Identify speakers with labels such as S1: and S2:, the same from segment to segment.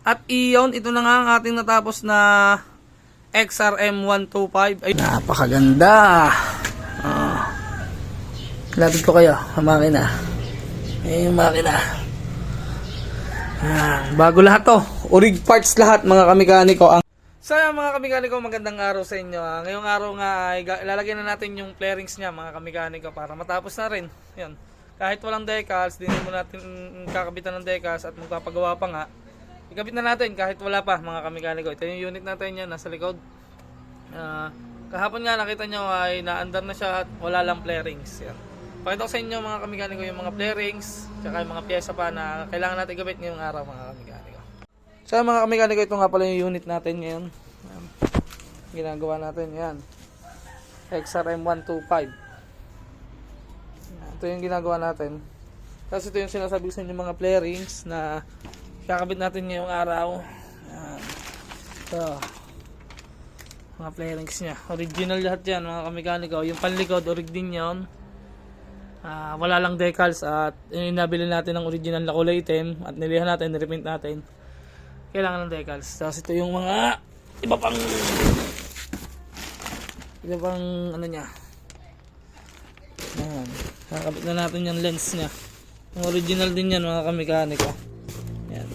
S1: At iyon, ito na nga ang ating natapos na XRM 125. Ay, napakaganda. Lapit ko kayo, ang makina. Yung makina. Bago lahat to. Orig parts lahat mga kamikaniko. So mga kamikaniko, magandang araw sa inyo. Ngayong araw nga ay ilalagyan na natin yung flarings niya mga kamikaniko para matapos na rin. Yan. Kahit walang decals, din mo natin kakabitan ng decals at magpapagawa pa nga. Ikabit na natin kahit wala pa mga kamikaniko. Ito yung unit natin yan, nasa likod. Kahapon nga nakita nyo ay naandar na siya at wala lang flarings. Yan. Pakita ko sa inyo mga kamikaniko yung mga flarings, tsaka yung mga pyesa pa na kailangan natin ikabit ngayong araw mga kamikaniko. So mga kamikaniko, ito nga pala yung unit natin ngayon. Yan. Ginagawa natin yan. XRM 125. Ito yung ginagawa natin. Tapos ito yung sinasabi sa inyo mga flarings na kakabit natin ngayong araw. Yan. Ito. Mga flarings nya. Original lahat yan mga kamikaniko. Yung panlikod, orig din yun. Wala lang decals at nabili natin ng original na kulay itim at nilihan natin, nirepaint natin. Kailangan ng decals. Tapos ito yung mga iba pang ano nya. Yan. Kakabit na natin yung lens nya. Yung original din yan mga kamikaniko. Yan.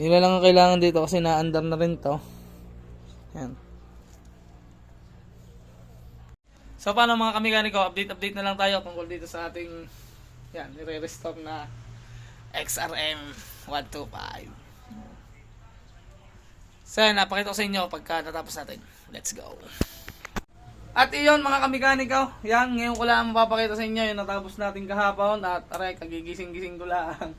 S1: Yun lang ang kailangan dito kasi naandar na rin to. Yan. So paano mga kamikaniko, update na lang tayo tungkol dito sa ating yan, nire-restore na XRM 125. So yan, napakita ko sa inyo pagka natapos natin. Let's go. At iyon mga kamikaniko, yan, ngayon ko lang mapapakita sa inyo yung natapos natin kahapon at aray, kagigising-gising ko lang.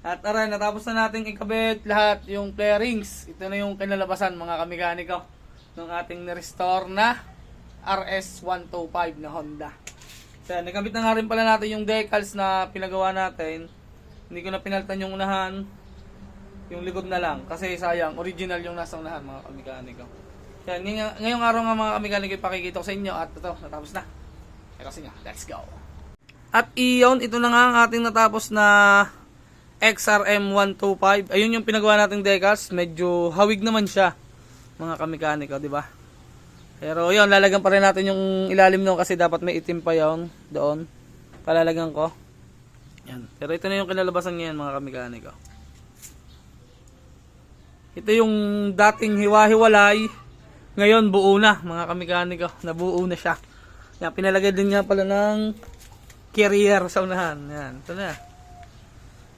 S1: At aray, natapos na natin ikabit lahat yung flarings. Ito na yung kinalabasan mga kamikaniko ng ating nirestore na RS125 na Honda. So, nakabit na nga rin pala natin yung decals na pinagawa natin. Hindi ko na pinaltan yung unahan. Yung likod na lang. Kasi sayang, original yung nasa unahan mga kamikaniko. Yan, ngayong araw nga mga kamikaniko, ipakikita ko sa inyo. At ito, natapos na. Kasi nga, let's go. At iyon, ito na nga ang ating natapos na XRM 125. Ayun yung pinagawa nating decals. Medyo hawig naman siya mga kamikaniko, di ba? Pero yun, lalagyan pa rin natin yung ilalim nung kasi dapat may itim pa yun doon. Palalagyan ko. Yan. Pero ito na yung kinalabasan ngayon mga kamikaniko. Ito yung dating hiwa-hiwalay. Ngayon buo na mga kamikaniko. Nabuo na siya. Yan, pinalagay din nga pala ng carrier sa unahan. Yan, ito na.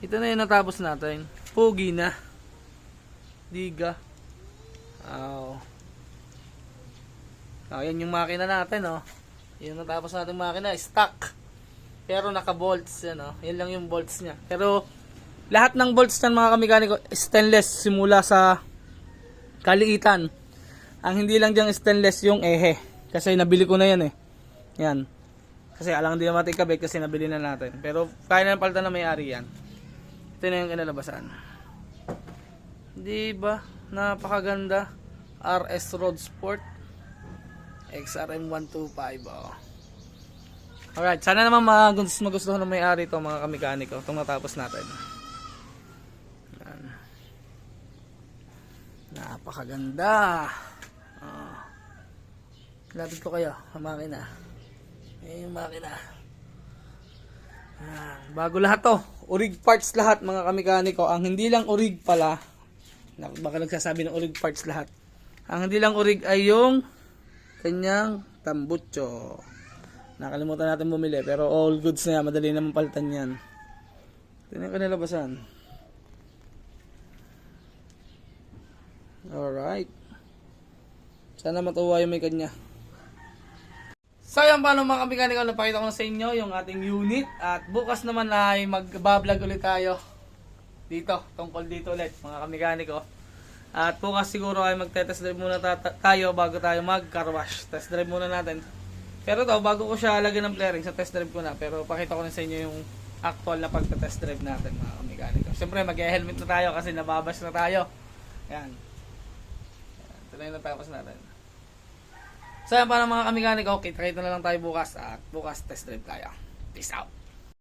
S1: Ito na yung natapos natin. Pogi na. Diga. Yan yung makina natin, oh. Yung natapos natin makina, stock. Pero naka-bolts, yan, oh. Yan lang yung bolts niya. Pero lahat ng bolts ng mga kamikaniko stainless simula sa kaliitan. Ang hindi lang diyang stainless yung ehe. Kasi nabili ko na yan, eh. Yan. Kasi alang hindi naman ikabit kasi nabili na natin. Pero kaya na palitan na may-ari yan. Ito na yung kinalabasan. Diba? Napakaganda. RS Road Sport XRM 125, oh. Alright, sana naman magustuhan ng may-ari ito mga kamikaniko itong natapos natin. Yan. Napakaganda. Lapit ko kayo, ang makina. Yung makina. Bago lahat to. Orig parts lahat mga kamikaniko. Ang hindi lang orig pala, baka nagsasabi ng orig parts lahat. Ang hindi lang orig ay yung kanyang tambutso. Nakalimutan natin bumili pero all goods na yan. Madali naman palitan yan. Ito na yung kinalabasan. Alright. Sana matuwa yung may kanya. So yan, paano mga kamikaniko, napakita ko na sa inyo yung ating unit. At bukas naman ay mag-vlog ulit tayo dito, tungkol dito ulit mga kamikaniko. At bukas siguro ay magte-test drive muna tayo bago tayo mag-car wash. Test drive muna natin. Pero to, bago ko siya lagyan ng flarings, sa test drive ko na. Pero pakita ko na sa inyo yung actual na pagte-test drive natin mga kamikaniko. Siyempre mag-helmet na tayo kasi nababash na tayo. Yan. Ito na yung natapos natin. So yan, para mga kamikaniko, kita na lang tayo bukas. At bukas test drive tayo. Peace out.